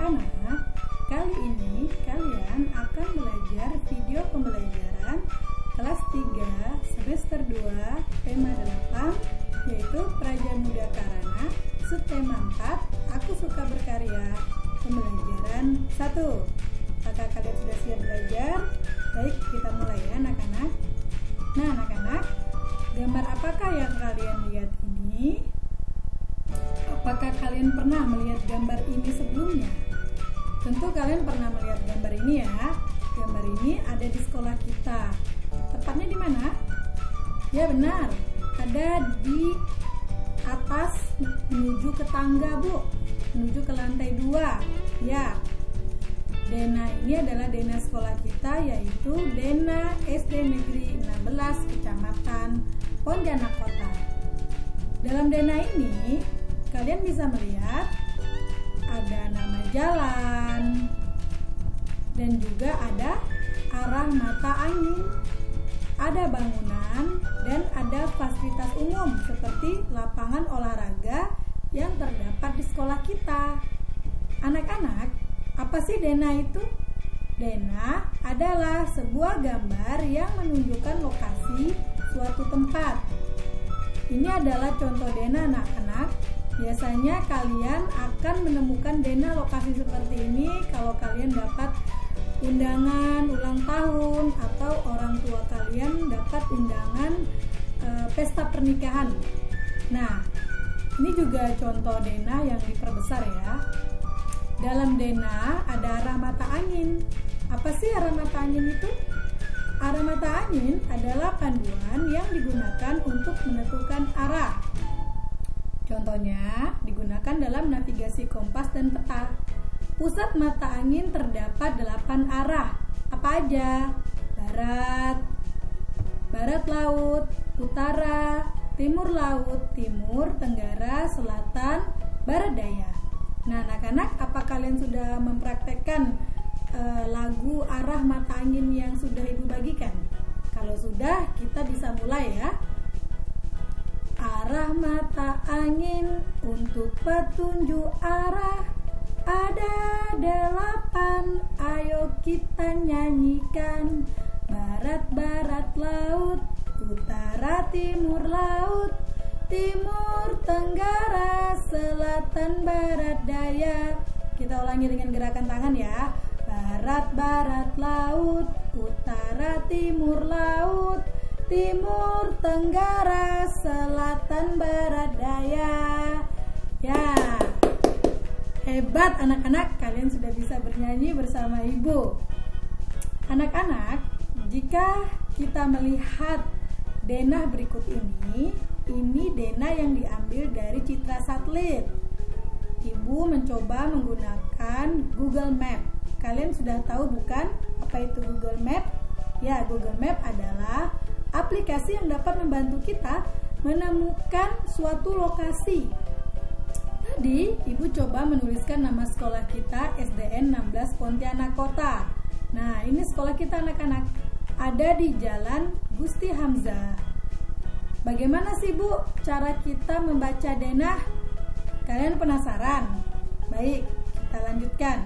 Anak-anak, kali ini kalian akan belajar video pembelajaran kelas 3 semester 2 tema 8 yaitu Prajamuda Karana, subtema 4 Aku Suka Berkarya, pembelajaran 1. Apakah kalian sudah siap belajar? Baik, kita mulai ya anak-anak. Nah anak-anak, gambar apakah yang kalian lihat ini? Apakah kalian pernah melihat gambar ini sebelumnya? Tentu kalian pernah melihat gambar ini ya. Gambar ini ada di sekolah kita. Tepatnya di mana? Ya benar, ada di atas menuju ke tangga Bu, menuju ke lantai 2. Ya, Dena ini adalah Dena sekolah kita, yaitu Dena SD Negeri 16 Kecamatan Pontianak Kota. Dalam Dena ini kalian bisa melihat ada nama jalan dan juga ada arah mata angin, ada bangunan dan ada fasilitas umum seperti lapangan olahraga yang terdapat di sekolah kita. Anak-anak, apa sih Dena itu? Dena adalah sebuah gambar yang menunjukkan lokasi suatu tempat. Ini adalah contoh Dena anak-anak. Biasanya kalian akan menemukan Dena lokasi seperti ini kalau kalian dapat undangan ulang tahun atau orang tua kalian dapat undangan pesta pernikahan. Nah, ini juga contoh Dena yang diperbesar ya. Dalam Dena ada arah mata angin. Apa sih arah mata angin itu? Arah mata angin adalah panduan yang digunakan untuk menentukan arah. Contohnya digunakan dalam navigasi kompas dan peta. Pusat mata angin terdapat 8 arah. Apa aja? Barat, barat laut, utara, timur laut, timur, tenggara, selatan, barat daya. Nah anak-anak, apa kalian sudah mempraktekkan lagu arah mata angin yang sudah ibu bagikan? Kalau sudah, kita bisa mulai ya. Arah mata angin untuk petunjuk arah ada 8, ayo kita nyanyikan. Barat, barat laut, utara, timur laut, timur, tenggara, selatan, barat daya. Kita ulangi dengan gerakan tangan ya. Barat, barat laut, utara, timur laut, timur, tenggara, selatan, barat daya. Ya, hebat anak-anak, kalian sudah bisa bernyanyi bersama ibu. Anak-anak, jika kita melihat Dena berikut ini Dena yang diambil dari citra satelit. Ibu mencoba menggunakan Google Map. Kalian sudah tahu bukan apa itu Google Map? Ya, Google Map adalah aplikasi yang dapat membantu kita menemukan suatu lokasi. Tadi ibu coba menuliskan nama sekolah kita SDN 16 Pontianak Kota. Nah, ini sekolah kita anak-anak. Ada di Jalan Gusti Hamzah. Bagaimana sih Bu cara kita membaca Dena? Kalian penasaran? Baik, kita lanjutkan.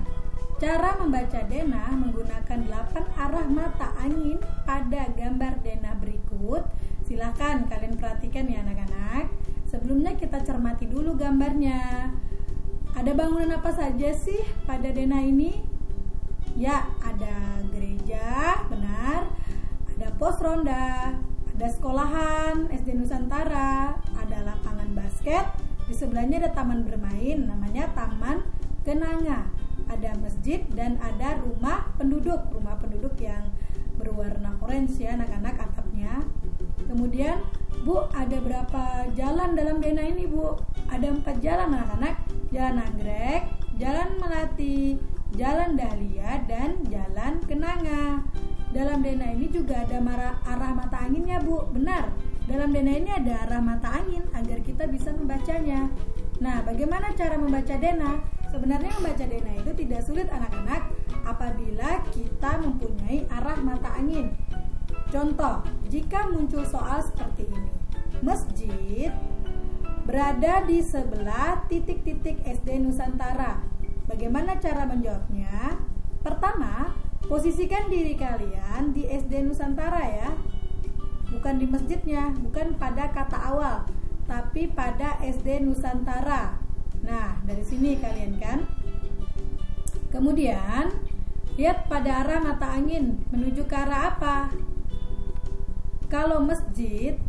Cara membaca Dena menggunakan 8 arah mata angin pada gambar Dena berikut. Silahkan kalian perhatikan ya anak-anak. Sebelumnya kita cermati dulu gambarnya. Ada bangunan apa saja sih pada Dena ini? Ya, ada gereja, benar. Ada pos ronda, ada sekolahan SD Nusantara, ada lapangan basket. Di sebelahnya ada taman bermain, namanya Taman Kenanga. Ada masjid dan ada rumah penduduk yang berwarna orange ya anak-anak atapnya. Kemudian Bu, ada berapa jalan dalam Dena ini Bu? Ada 4 jalan anak-anak. Jalan Anggrek, Jalan Melati, Jalan Dahlia, dan Jalan Kenanga. Dalam Dena ini juga ada arah mata anginnya Bu. Benar, dalam Dena ini ada arah mata angin agar kita bisa membacanya. Nah, bagaimana cara membaca Dena? Sebenarnya membaca Dena itu tidak sulit anak-anak apabila kita mempunyai arah mata angin. Contoh, jika muncul soal seperti ini. Masjid berada di sebelah titik-titik SD Nusantara. Bagaimana cara menjawabnya? Pertama, posisikan diri kalian di SD Nusantara ya. Bukan di masjidnya, bukan pada kata awal, tapi pada SD Nusantara. Nah, dari sini kalian kan. Kemudian, lihat pada arah mata angin, menuju ke arah apa? Kalau masjid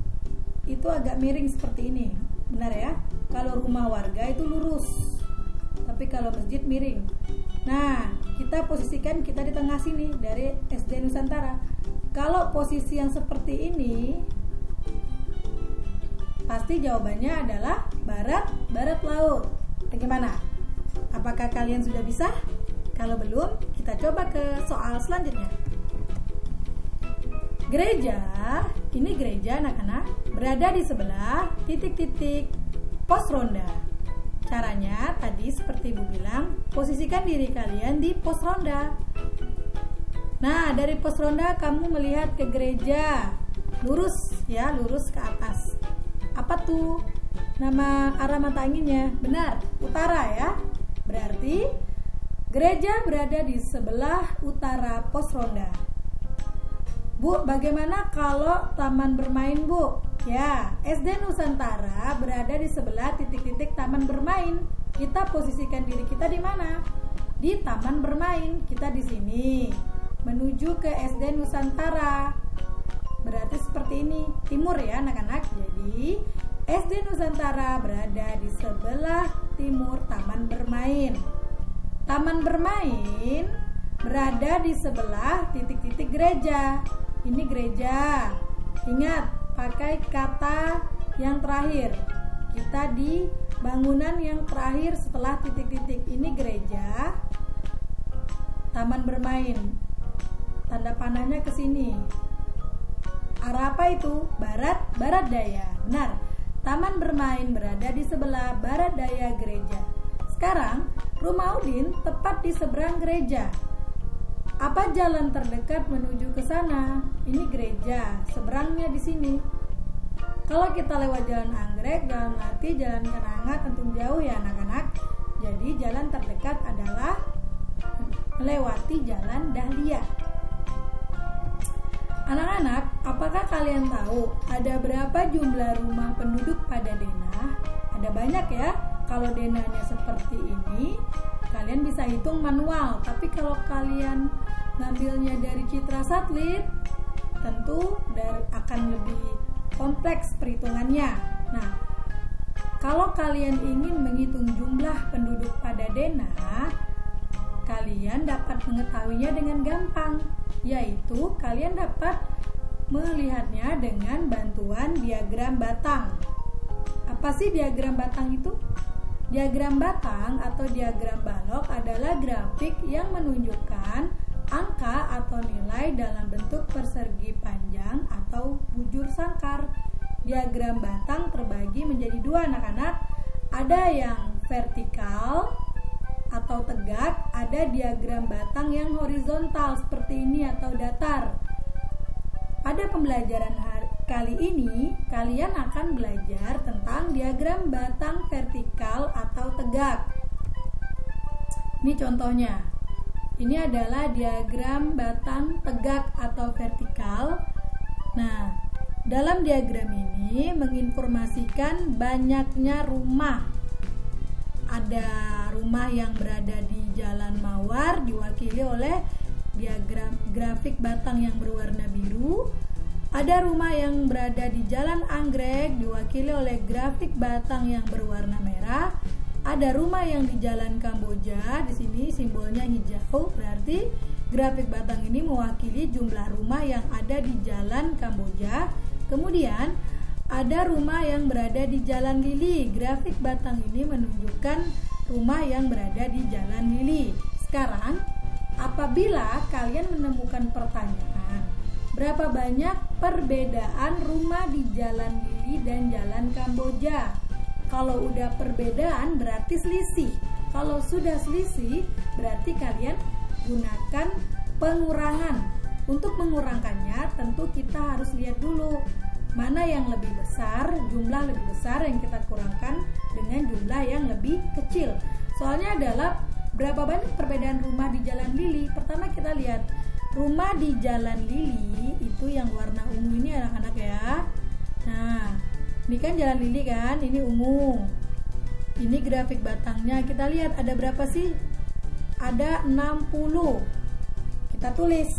itu agak miring seperti ini. Benar ya? Kalau rumah warga itu lurus. Tapi kalau masjid miring. Nah, kita posisikan kita di tengah sini dari SD Nusantara. Kalau posisi yang seperti ini, pasti jawabannya adalah barat laut. Bagaimana? Apakah kalian sudah bisa? Kalau belum, kita coba ke soal selanjutnya. Gereja, ini gereja anak-anak, berada di sebelah titik-titik pos ronda. Caranya tadi seperti Ibu bilang, posisikan diri kalian di pos ronda. Nah, dari pos ronda kamu melihat ke gereja. Lurus ya, lurus ke atas. Apa tuh nama arah mata anginnya? Benar, utara ya. Berarti gereja berada di sebelah utara pos ronda. Bu, bagaimana kalau taman bermain, Bu? Ya, SD Nusantara berada di sebelah titik-titik taman bermain. Kita posisikan diri kita di mana? Di taman bermain. Kita di sini. Menuju ke SD Nusantara. Berarti seperti ini, timur ya anak-anak. Jadi SD Nusantara berada di sebelah timur taman bermain. Taman bermain berada di sebelah titik-titik gereja. Ini gereja. Ingat, pakai kata yang terakhir. Kita di bangunan yang terakhir setelah titik-titik. Ini gereja. Taman bermain. Tanda panahnya ke sini. Arah apa itu? Barat daya. Benar. Taman bermain berada di sebelah barat daya gereja. Sekarang, rumah Udin tepat di seberang gereja. Apa jalan terdekat menuju ke sana? Ini gereja, seberangnya di sini. Kalau kita lewat jalan Anggrek, jalan Melati, jalan Kenanga tentu jauh ya anak-anak. Jadi jalan terdekat adalah melewati jalan Dahlia. Anak-anak, apakah kalian tahu ada berapa jumlah rumah penduduk pada denah? Ada banyak ya. Kalau denahnya seperti ini, kalian bisa hitung manual. Tapi kalau kalian ngambilnya dari citra satelit, tentu akan lebih kompleks perhitungannya. Nah, kalau kalian ingin menghitung jumlah penduduk pada denah, kalian dapat mengetahuinya dengan gampang, yaitu kalian dapat melihatnya dengan bantuan diagram batang. Apa sih diagram batang itu? Diagram batang atau diagram balok adalah grafik yang menunjukkan angka atau nilai dalam bentuk persegi panjang atau bujur sangkar. Diagram batang terbagi menjadi dua anak-anak. Ada yang vertikal atau tegak, ada diagram batang yang horizontal seperti ini atau datar. Pada pembelajaran kali ini, kalian akan belajar tentang diagram batang vertikal atau tegak. Ini contohnya. Ini adalah diagram batang tegak atau vertikal. Nah, dalam diagram ini menginformasikan banyaknya rumah. Ada rumah yang berada di Jalan Mawar diwakili oleh diagram grafik batang yang berwarna biru. Ada rumah yang berada di Jalan Anggrek diwakili oleh grafik batang yang berwarna merah. Ada rumah yang di Jalan Kamboja, di sini simbolnya hijau, berarti grafik batang ini mewakili jumlah rumah yang ada di Jalan Kamboja. Kemudian ada rumah yang berada di Jalan Lili. Grafik batang ini menunjukkan rumah yang berada di Jalan Lili. Sekarang, apabila kalian menemukan pertanyaan, berapa banyak perbedaan rumah di Jalan Lili dan Jalan Kamboja? Kalau udah perbedaan berarti selisih. Kalau sudah selisih berarti kalian gunakan pengurangan. Untuk mengurangkannya tentu kita harus lihat dulu mana yang lebih besar, jumlah lebih besar yang kita kurangkan dengan jumlah yang lebih kecil. Soalnya adalah berapa banyak perbedaan rumah di Jalan Lili? Pertama kita lihat rumah di Jalan Lili itu yang warna ungu ini anak-anak ya. Nah, ini kan Jalan Lili kan, ini ungu. Ini grafik batangnya. Kita lihat ada berapa sih? Ada 60. Kita tulis.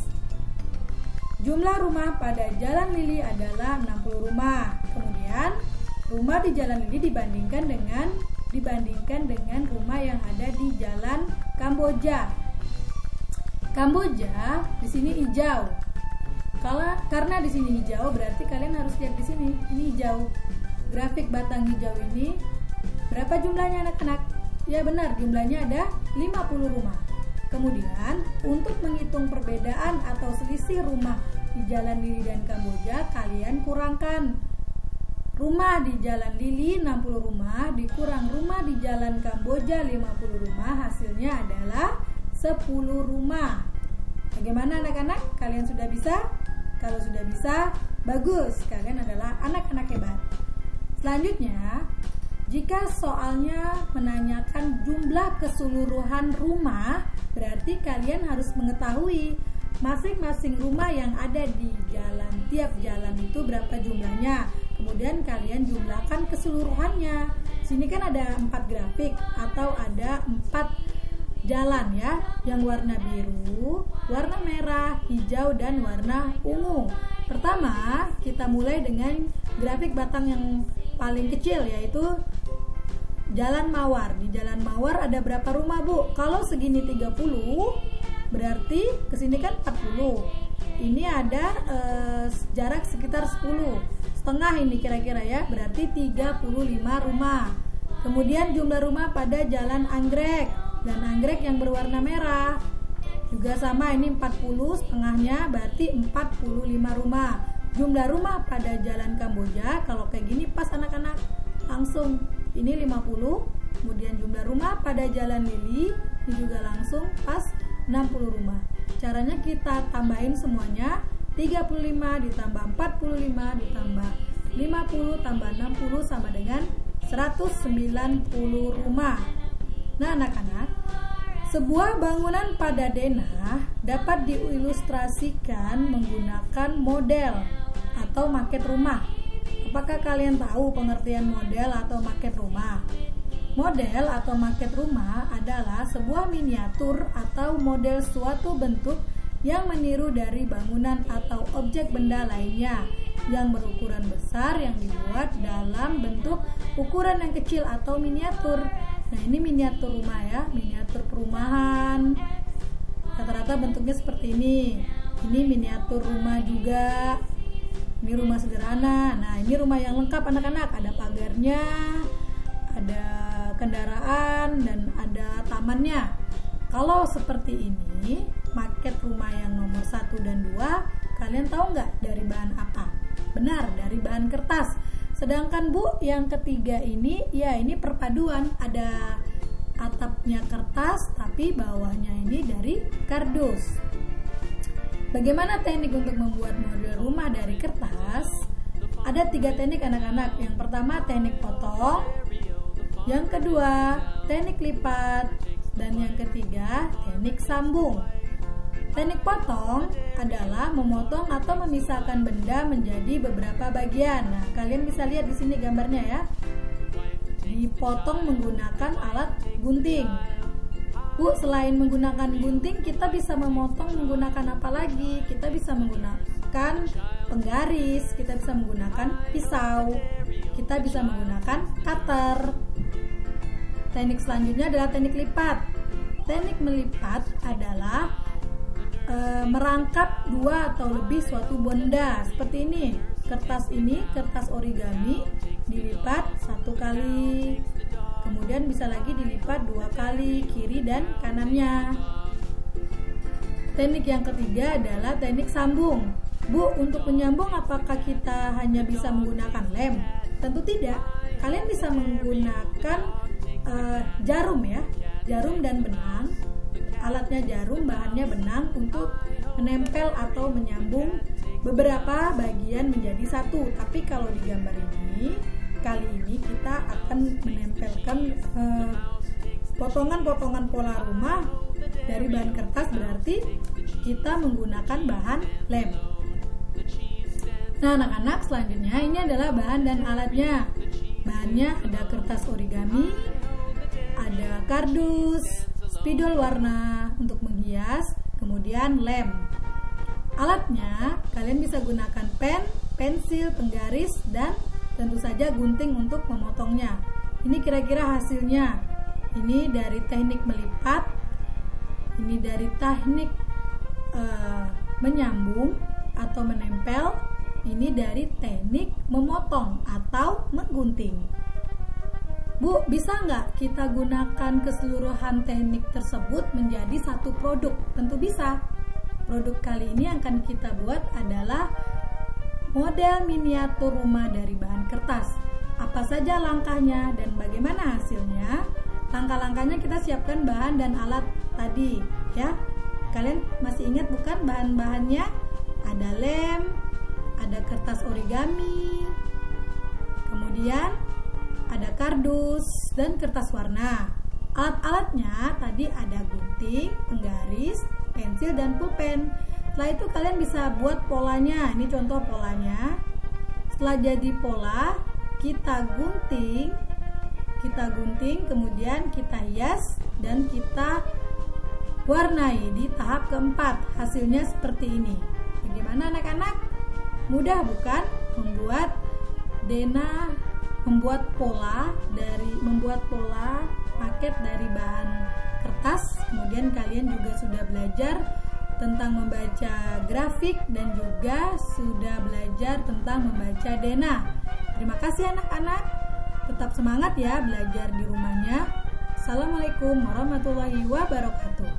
Jumlah rumah pada Jalan Lili adalah 60 rumah. Kemudian rumah di Jalan Lili dibandingkan dengan rumah yang ada di Jalan Kamboja. Kamboja di sini hijau. Karena di sini hijau berarti kalian harus lihat di sini. Ini hijau. Grafik batang hijau ini berapa jumlahnya anak-anak? Ya benar, jumlahnya ada 50 rumah. Kemudian, untuk menghitung perbedaan atau selisih rumah di Jalan Lili dan Kamboja, kalian kurangkan. Rumah di Jalan Lili 60 rumah dikurang rumah di Jalan Kamboja 50 rumah, hasilnya adalah 10 rumah. Bagaimana anak-anak? Kalian sudah bisa? Kalau sudah bisa, bagus. Kalian adalah anak-anak hebat. Selanjutnya, jika soalnya menanyakan jumlah keseluruhan rumah, berarti kalian harus mengetahui masing-masing rumah yang ada di jalan, tiap jalan itu berapa jumlahnya. Kemudian kalian jumlahkan keseluruhannya. Sini kan ada 4 grafik atau ada 4 jalan ya, yang warna biru, warna merah, hijau, dan warna ungu. Pertama, kita mulai dengan grafik batang yang paling kecil, yaitu Jalan Mawar. Di Jalan Mawar ada berapa rumah, Bu? Kalau segini 30, berarti kesini kan 40. Ini ada jarak sekitar 10. Setengah ini kira-kira ya, berarti 35 rumah. Kemudian jumlah rumah pada Jalan Anggrek. Dan anggrek yang berwarna merah juga sama, ini 40, setengahnya berarti 45 rumah. Jumlah rumah pada Jalan Kamboja, kalau kayak gini pas anak-anak, langsung ini 50. Kemudian jumlah rumah pada Jalan Lili ini juga langsung pas 60 rumah. Caranya kita tambahin semuanya, 35 ditambah 45 ditambah 50 tambah 60 sama dengan 190 rumah. Nah anak-anak, sebuah bangunan pada denah dapat diilustrasikan menggunakan model atau maket rumah. Apakah kalian tahu pengertian model atau maket rumah? Model atau maket rumah adalah sebuah miniatur atau model suatu bentuk yang meniru dari bangunan atau objek benda lainnya yang berukuran besar yang dibuat dalam bentuk ukuran yang kecil atau miniatur. Nah ini miniatur rumah ya, miniatur perumahan. Rata-rata bentuknya seperti ini. Ini miniatur rumah juga. Ini rumah sederhana. Nah ini rumah yang lengkap anak-anak. Ada pagarnya, ada kendaraan, dan ada tamannya. Kalau seperti ini, maket rumah yang nomor 1 dan 2, kalian tahu nggak dari bahan apa? Benar, dari bahan kertas. Sedangkan Bu, yang ketiga ini, ya ini perpaduan. Ada atapnya kertas, tapi bawahnya ini dari kardus. Bagaimana teknik untuk membuat model rumah dari kertas? Ada 3 teknik anak-anak. Yang pertama teknik potong, yang kedua teknik lipat, dan yang ketiga teknik sambung. Teknik potong adalah memotong atau memisahkan benda menjadi beberapa bagian. Nah, kalian bisa lihat di sini gambarnya ya. Dipotong menggunakan alat gunting. Bu, selain menggunakan gunting, kita bisa memotong menggunakan apa lagi? Kita bisa menggunakan penggaris, kita bisa menggunakan pisau, kita bisa menggunakan cutter. Teknik selanjutnya adalah teknik lipat. Teknik melipat adalah merangkap 2 atau lebih suatu benda seperti ini. Kertas ini, kertas origami, dilipat 1 kali, kemudian bisa lagi dilipat 2 kali, kiri dan kanannya. Teknik yang ketiga adalah teknik sambung. Bu, untuk menyambung apakah kita hanya bisa menggunakan lem? Tentu tidak. Kalian bisa menggunakan jarum ya, jarum dan benang. Alatnya jarum, bahannya benang untuk menempel atau menyambung beberapa bagian menjadi satu. Tapi kalau di gambar ini, kali ini kita akan menempelkan potongan-potongan pola rumah dari bahan kertas, berarti kita menggunakan bahan lem. Nah anak-anak, selanjutnya ini adalah bahan dan alatnya. Bahannya ada kertas origami, ada kardus, spidol warna untuk menghias, kemudian lem. Alatnya kalian bisa gunakan pen, pensil, penggaris, dan tentu saja gunting untuk memotongnya. Ini kira-kira hasilnya. Ini dari teknik melipat, ini dari teknik menyambung atau menempel, ini dari teknik memotong atau menggunting. Bu, bisa nggak kita gunakan keseluruhan teknik tersebut menjadi satu produk? Tentu bisa. Produk kali ini yang akan kita buat adalah model miniatur rumah dari bahan kertas. Apa saja langkahnya dan bagaimana hasilnya? Langkah-langkahnya kita siapkan bahan dan alat tadi, ya. Kalian masih ingat bukan bahan-bahannya? Ada lem, ada kertas origami, kemudian ada kardus dan kertas warna. Alat-alatnya tadi ada gunting, penggaris, pensil, dan pulpen. Setelah itu kalian bisa buat polanya. Ini contoh polanya. Setelah jadi pola, kita gunting, kemudian kita hias dan kita warnai di tahap keempat. Hasilnya seperti ini. Bagaimana anak-anak? Mudah bukan? Membuat pola paket dari bahan kertas. Kemudian kalian juga sudah belajar tentang membaca grafik dan juga sudah belajar tentang membaca Dena. Terima kasih anak-anak. Tetap semangat ya belajar di rumahnya. Assalamualaikum warahmatullahi wabarakatuh.